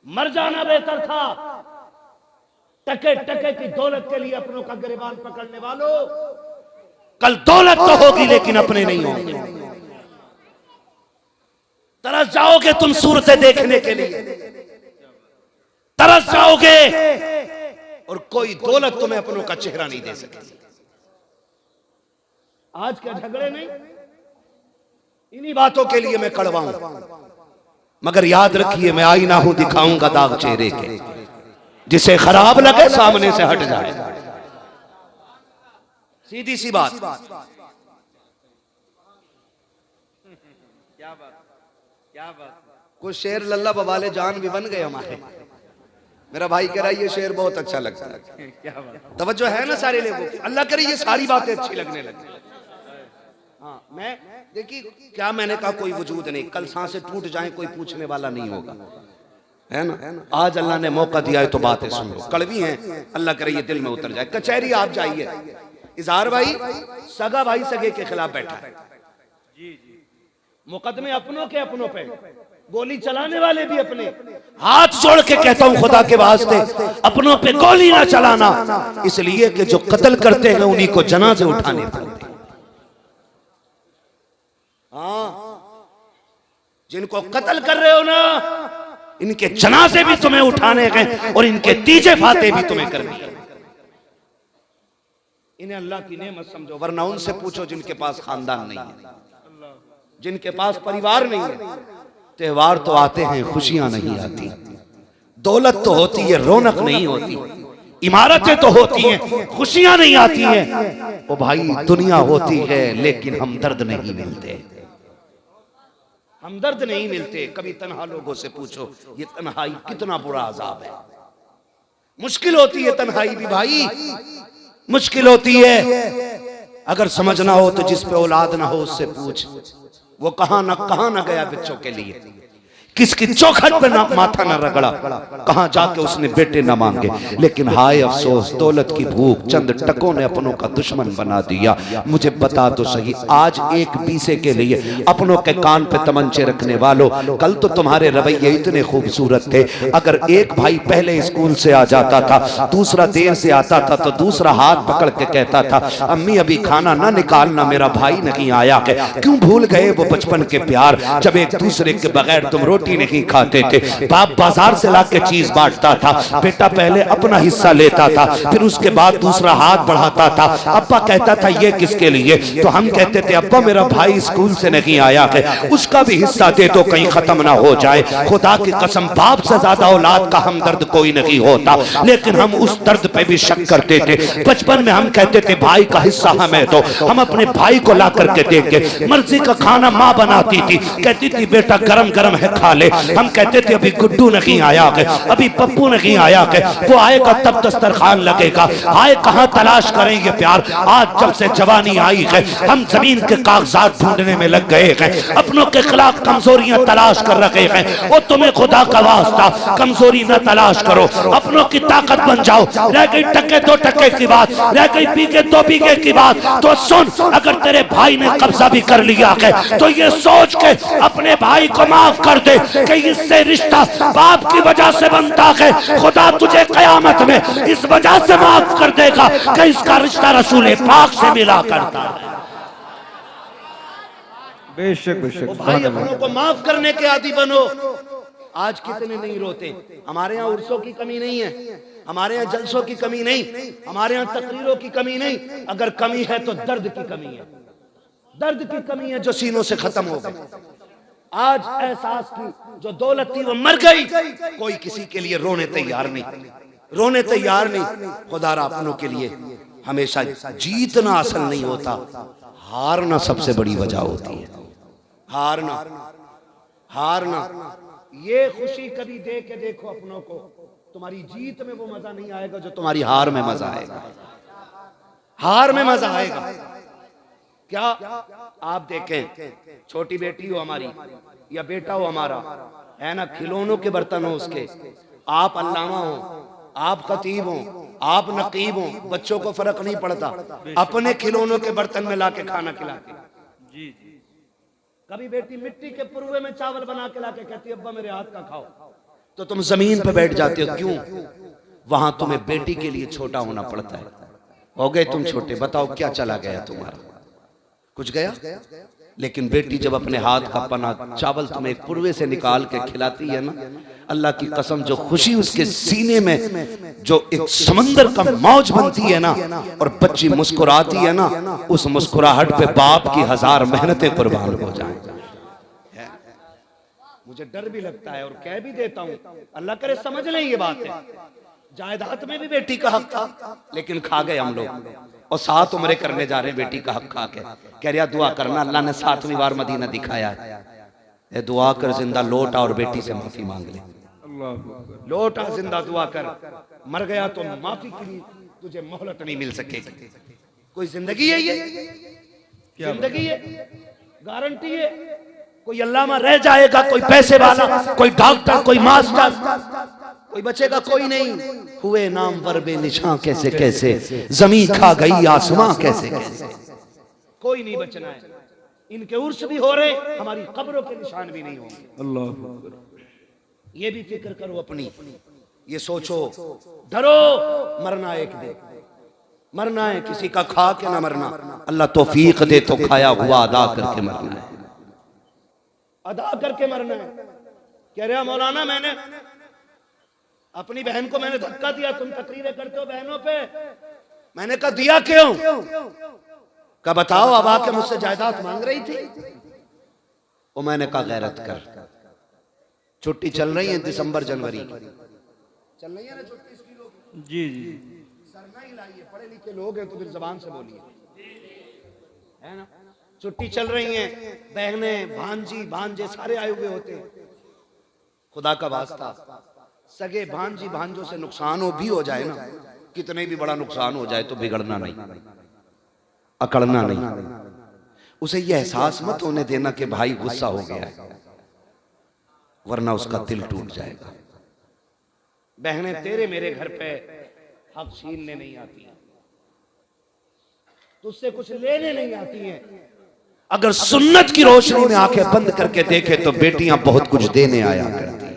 मर जाना बेहतर था। टके टके की दौलत के लिए अपनों का गिरबान पकड़ने वालों, कल दौलत तो होगी लेकिन अपने नहीं होंगे। तरस जाओगे तुम सूरतें देखने के लिए, तरस जाओगे, और कोई दौलत तुम्हें अपनों का चेहरा नहीं दे सकेगी। आज के झगड़े नहीं, इन्हीं बातों के लिए मैं कड़वा हूं। मगर याद रखिए, मैं आईना हूं, दिखाऊंगा दाग चेहरे के, जिसे खराब लगे सामने से हट जाए। सीधी सी बात। क्या बात। कुछ शेर लल्ला बवाले जान भी बन गए हमारे। मेरा भाई कह रहा है ये शेर बहुत अच्छा लगता है। क्या बात। तवज्जो है ना सारे लोगों की। अल्लाह करे ये सारी बातें अच्छी लगने लगी। हाँ, मैं देखिए क्या मैंने कहा, कोई वजूद नहीं, कल सांसें टूट जाएं कोई पूछने वाला नहीं होगा, है ना। आज अल्लाह ने मौका दिया है तो बातें सुन लो। कड़वी हैं, अल्लाह करे ये दिल में उतर जाए। कचहरी आप जाइए, इजहार भाई सगा भाई सगे के खिलाफ बैठा है, मुकदमे अपनों के अपनों पे, गोली चलाने वाले भी अपने। हाथ जोड़ के कहता हूं खुदा के वास्ते, अपनों पे गोली ना चलाना, इसलिए कि जो कत्ल करते हैं उन्हीं को जनाजे उठाने पड़ते। हाँ, जिनको कत्ल कर रहे हो ना, इनके जनाजे भी तुम्हें उठाने हैं और इनके तीजे फाते भी तुम्हें करनी है। इन्हें अल्लाह की नेमत समझो, वरना उनसे पूछो जिनके पास खानदान नहीं है, जिनके पास परिवार नहीं है। त्योहार तो आते हैं, खुशियां नहीं आती। दौलत तो होती है, रौनक नहीं होती। इमारतें तो होती हैं, खुशियां नहीं आती हैं। ओ भाई, दुनिया होती है लेकिन हमदर्द नहीं मिलते, हमदर्द नहीं मिलते। कभी तन्हा लोगों से पूछो ये तन्हाई कितना बुरा अजाब है। मुश्किल होती है तन्हाई भी भाई, मुश्किल होती है। अगर समझना हो तो जिस पे औलाद ना हो उससे पूछ, वो कहां ना गया बच्चों के लिए, किसकी चौखट पे ना माथा ना रगड़ा, कहां जाके उसने बेटे ना मांगे। लेकिन हाय अफसोस, दौलत की भूख चंद टकों ने अपनों का दुश्मन बना दिया। मुझे बता तो सही, आज एक पीसे के लिए अपनों के कान पे तमंचे रखने वालों, कल तो तुम्हारे रवैये इतने खूबसूरत थे। अगर एक भाई पहले स्कूल से आ जाता था, दूसरा देर से आता था, तो दूसरा हाथ पकड़ के कहता था अम्मी अभी खाना ना निकालना, मेरा भाई नहीं आया है। क्यों भूल गए वो बचपन के प्यार, जब एक दूसरे के बगैर तुम रोटी नहीं खाते थे। बाप बाजार से लाके चीज बांटता था, बेटा पहले अपना हिस्सा लेता था, फिर उसके बाद दूसरा हाथ बढ़ाता था। अब्बा कहता था ये किसके लिए, तो हम कहते थे अब्बा मेरा भाई स्कूल से नहीं आया है, उसका भी हिस्सा दे दो कहीं खत्म ना हो जाए। खुदा की कसम, बाप से ज्यादा औलाद का हमदर्द कोई नहीं होता, लेकिन हम उस दर्द पे भी शक करते थे। बचपन में हम कहते थे भाई का हिस्सा हमें दो, हम अपने भाई को ला करके देंगे। मर्जी का खाना माँ बनाती थी, कहती थी बेटा गरम गरम है खा ले। हम कहते थे अभी गुड्डू नहीं आया है, अभी पप्पू नहीं आया है, वो आएगा तब दस्तरखान लगेगा। आए कहां तलाश करेंगे प्यार। आज जब से जवानी आई है, हम जमीन के कागजात ढूंढने में लग गए हैं, अपनों के खिलाफ कमजोरियां तलाश कर रखे हैं। वो तुम्हें खुदा का वास्ता कमजोरी न तलाश करो, अपनों की ताकत बन जाओ। रह गई टके दो टके की बात, रह गई बीघे दो बीघे की बात, तो सुन, अगर तेरे भाई ने कब्जा भी कर लिया है तो ये सोच के अपने भाई को माफ कर दे कि इससे रिश्ता बाप की वजह से बनता है। खुदा तुझे कयामत में इस वजह से माफ कर देगा कि इसका रिश्ता रसूल पाक से मिला करता है। बेशक बेशक भाई, अपनों को माफ करने के आदी बनो। आज कितने नहीं रोते। हमारे यहाँ उर्सों की कमी नहीं है, हमारे यहाँ जलसों की कमी नहीं, हमारे यहाँ तकरीरों की कमी नहीं। अगर कमी है तो दर्द की कमी है, दर्द की कमी है जो सीनों से खत्म हो गई। आज एहसास की जो दौलत थी वो मर गई, कोई किसी के लिए रोने तैयार नहीं, रोने तैयार नहीं। खुदा रा अपनों के लिए हमेशा जीतना असल नहीं होता, हारना सबसे बड़ी वजह होती है। हारना, हारना। ये खुशी कभी दे के देखो अपनों को, तुम्हारी जीत में वो मजा नहीं आएगा जो तुम्हारी हार में मजा आएगा। हार में मजा आएगा। क्या आप देखें, छोटी बेटी हो हमारी या बेटा हो हमारा, है ना, खिलौनों के बर्तन हो उसके, आप अल्लामा हो, आप खतीब हो, आप नकीब हो, बच्चों को फर्क नहीं पड़ता, अपने खिलौनों के बर्तन में लाके खाना खिलाते। जी जी। कभी बेटी मिट्टी के पुरवे में चावल बना के लाके कहती है अब्बा मेरे हाथ का खाओ। तो तुम जमीन पे बैठ जाते हो, क्यों? वहां तुम्हें बेटी के लिए छोटा होना पड़ता है। हो गए तुम छोटे, बताओ क्या चला गया तुम्हारा? कुछ गया? लेकिन बेटी जब अपने हाथ का पना चावल तुम्हें एक पुरवे से निकाल के खिलाती है ना, अल्लाह की कसम, जो खुशी उसके सीने में जो एक समंदर का मौज बनती है ना, और बच्ची मुस्कुराती है ना, उस मुस्कुराहट पे बाप की 1000 मेहनतें कुर्बान हो जाएं। मुझे डर भी लगता है और कह भी देता हूँ, अल्लाह करे समझ लें ये बात है। जायदाद में भी बेटी का हक था, लेकिन खा गए हम लोग, और 7 उम्रें करने जा रहे हैं बेटी का हक खा के। कह रहा दुआ करना, अल्लाह ने 7वीं बार मदीना दिखाया है, दुआ कर जिंदा लौट आ और बेटी से माफी मांग ले। लौट आ जिंदा, दुआ कर, मर गया तो माफी के लिए तुझे मोहलत नहीं मिल सकेगी। कोई जिंदगी है ये? जिंदगी है? गारंटी है? कोई अल्लामा रह जाएगा, कोई पैसे वाला, कोई डॉक्टर, कोई मास्टर, कोई बचेगा? कोई नहीं। हुए नाम वर बेनिशां कैसे कैसे, जमीन खा गई आसमां कैसे कैसे, कोई नहीं बचना है। इनके उर्स भी हो रहे, हमारी कब्रों के निशान भी नहीं होंगे। अल्लाह, ये भी फिक्र करो अपनी, ये सोचो, डरो, मरना एक दिन, मरना है, किसी का खा के ना मरना। अल्लाह तौफीक दे तो खाया हुआ अदा करके मरना है, अदा करके मरना है। कह रहा मौलाना मैंने अपनी बहन को मैंने धक्का दिया, तुम तकरीरें करते हो बहनों पे। मैंने कहा दिया क्यों? कहा बताओ, अब आके मुझसे जायदाद मांग रही थी। वो मैंने कहा गैरत कर, छुट्टी चल रही है दिसंबर जनवरी की, चल रही है ना छुट्टी इसकी लोग? जी जी, सरना ही लाइए, पढ़े लिखे लोग हैं तो फिर जबान से बोलिए, है ना? छुट्टी चल रही है, बहने भांजी भांजे सारे आए हुए होते। खुदा का वास्ता, सगे भांजी भांजों से नुकसान हो भी हो जाए ना, कितने भी बड़ा नुकसान हो जाए तो बिगड़ना नहीं, अकड़ना नहीं। उसे यह एहसास मत होने देना कि भाई गुस्सा हो गया है, वरना उसका दिल टूट जाएगा। बहनें तेरे मेरे घर पे हक छीनने नहीं आती, तुझसे कुछ लेने नहीं आती हैं। अगर सुन्नत की रोशनी में आंखें बंद करके देखे तो बेटियां बहुत कुछ देने आया करती हैं,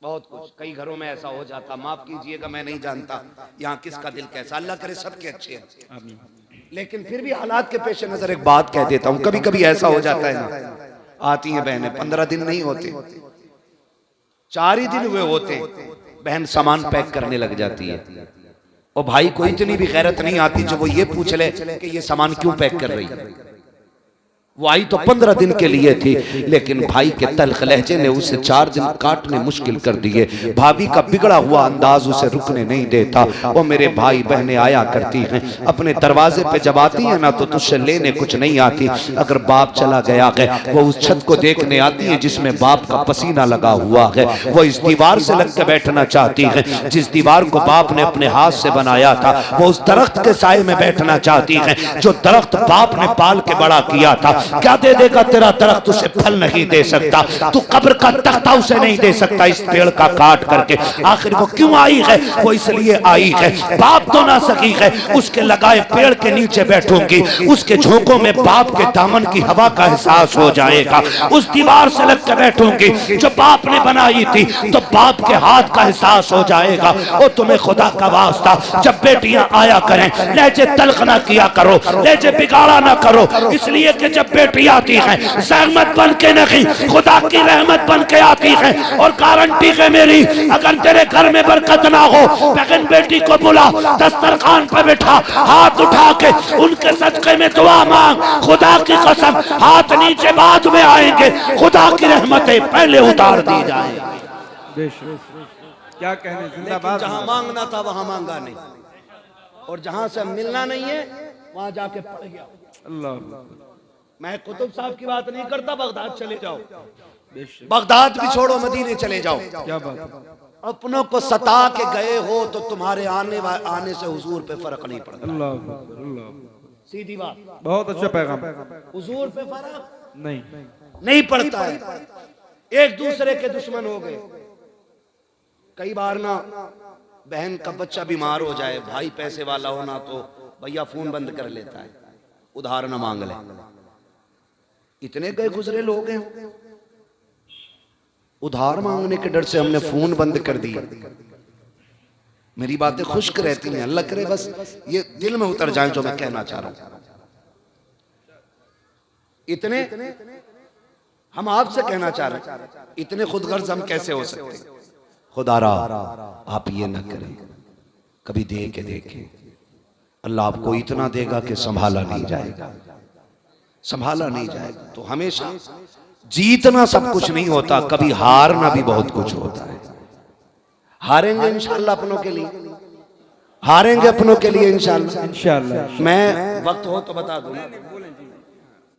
बहुत कुछ। कई घरों में ऐसा हो जाता, माफ कीजिएगा मैं नहीं जानता यहाँ किसका दिल कैसा, अल्लाह करे सबके अच्छे हैं, लेकिन फिर भी हालात के पेश नजर एक बात कह देता हूँ, कभी कभी ऐसा हो जाता है ना, आती हैं बहनें, 15 दिन नहीं होते, 4 ही दिन हुए होते, बहन सामान पैक करने लग जाती है, और भाई को इतनी भी गैरत नहीं आती जो वो ये पूछ ले कि ये सामान क्यों पैक कर रही है। वो आई तो 15 दिन के लिए थी, लेकिन भाई के तल्ख लहजे ने उसे 4 दिन काटने मुश्किल कर दिए। भाभी का बिगड़ा हुआ अंदाज उसे रुकने नहीं देता। वो मेरे भाई बहनें आया करती हैं, अपने दरवाजे पे जब आती है ना तो तुझसे लेने कुछ नहीं आती। अगर बाप चला गया है, वो उस छत को देखने आती है जिसमें बाप का पसीना लगा हुआ है। वो इस दीवार से लग के बैठना चाहती है जिस दीवार को बाप ने अपने हाथ से बनाया था। वो उस दरख्त के साए में बैठना चाहती है जो दरख्त बाप ने पाल के बड़ा किया था। क्या दे देगा तेरा दरख्त? उसे फल नहीं दे सकता, तू कब्र का तख्ता उसे नहीं दे सकता इस पेड़ का काट करके। आखिर वो क्यों आई है? वो इसलिए आई है, बाप तो ना सकी है, उसके लगाए पेड़ के नीचे बैठूंगी, उसके झोंकों में बाप के दामन की हवा का एहसास हो जाएगा। उस दीवार से लग के बैठूंगी जो बाप ने बनाई थी, तो बाप के हाथ का एहसास हो जाएगा। और तुम्हें खुदा का वास्ता, जब बेटियां आया करें लहजे तल्ख ना किया करो, लहजे बिगाड़ा ना करो, इसलिए कि जब बेटी आती है रहमत बन के नहीं, खुदा की रहमत बन के आती है। और गारंटी है मेरी, अगर तेरे घर में बरकत ना हो, बहन बेटी को बुला, दस्तरखान पर बैठा, हाथ उठा के उनके सदके में दुआ मांग। खुदा की कसम, हाथ नीचे बाद में आएंगे, खुदा की रहमतें पहले उतार दी जाएंगी। क्या कहने, जिंदाबाद। जहां मांगना था वहां मांगा नहीं, और जहां से मिलना नहीं है वहां जाके पड़ गया। अल्लाह, मैं कुतुब साहब की बात नहीं करता, बगदाद चले जाओ, बगदाद भी छोड़ो, मदीने चले जाओ। क्या बात, अपनों को सता के गए हो तो तुम्हारे आने से हुजूर पे फर्क नहीं पड़ता। अल्लाह, सीधी बात, बहुत अच्छा पैगाम। हुजूर पे फर्क नहीं पड़ता है। एक दूसरे के दुश्मन हो गए। कई बार ना बहन का बच्चा बीमार हो जाए, भाई पैसे वाला हो ना तो भैया फोन बंद कर लेता है, उधार ना मांग ले। इतने गए गुजरे लोग हैं, उधार मांगने के डर से हमने फोन बंद कर दिया। मेरी बातें खुश्क रहती हैं, अल्लाह करे बस ये दिल में उतर जाए जो मैं कहना चाह रहा हूं। इतने हम आपसे कहना चाह रहे हैं, इतने खुदगर्ज हम कैसे हो सकते? खुदारा आप ये ना करें, कभी दे के देखें, अल्लाह आपको इतना देगा कि संभाला नहीं जाएगा, संभाला नहीं जाएगा। तो हमेशा जीतना सब कुछ नहीं होता, कभी हारना भी बहुत कुछ होता है। हारेंगे इंशाल्लाह अपनों के लिए, हारेंगे अपनों के लिए इंशाल्लाह। इंशाल्लाह। मैं वक्त हो तो बता दूंगा।